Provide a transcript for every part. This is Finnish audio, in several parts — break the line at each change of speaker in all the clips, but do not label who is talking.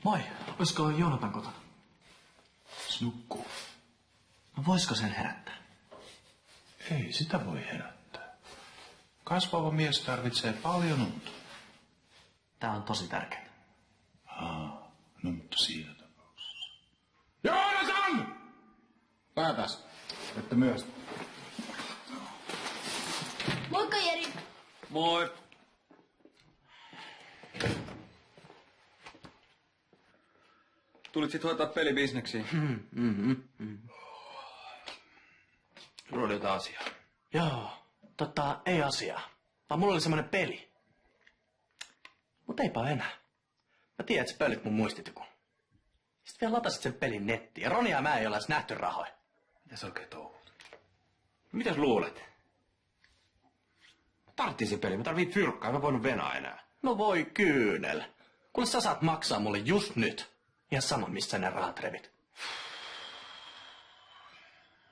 Moi, olisiko Joonatan kotona?
Se nukkuu.
No voisiko sen herättää?
Ei sitä voi herättää. Kasvava mies tarvitsee paljon unta.
Tää on tosi tärkeää.
No mutta siinä tapauksessa. Joonatan! Päätäs, että myös.
Moikka Jeri!
Moi! Tulit sit hoitaa pelibisneksiin? Sulla oli jotain asiaa.
Joo, ei asiaa. Vaan mulla oli semmonen peli. Mut eipä enää. Mä tiedän, että sä pöllit mun muistitikun. Sitten vielä latasit sen pelin nettiin. Ja Ronia ja mä ei olla edes nähty rahoja.
Mitä sä oikein touhut?
Mitäs luulet? Mä tarvittiin se peli, mä tarvitsin fyrkkaa, en mä voinut venaa enää.
No voi kyynel. Kuule sä saat maksaa mulle just nyt. Ihan sama, missä ne rahat revit.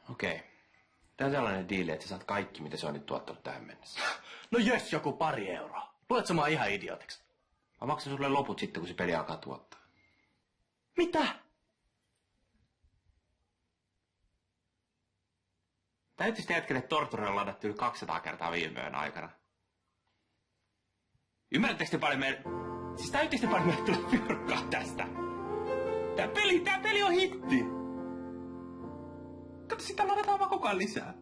Okei. Tää on sellainen diili, että sä saat kaikki, mitä se on nyt tuottanut tähän mennessä.
No jes, joku 2 euroa. Luuletko mä ihan idiotiksi?
Mä maksan sulle loput sitten, kun se peli alkaa tuottaa.
Mitä?
Täytyy sitä jätkelle Torturella ladattu yli 200 kertaa viime yön aikana. Ymmärrättekö te paljon meille... Siis täytyykö te paljon meille tulla fyrkkaa tästä? Tää peli on hitti! Kato, sitä ladataan vaan koko ajan lisää.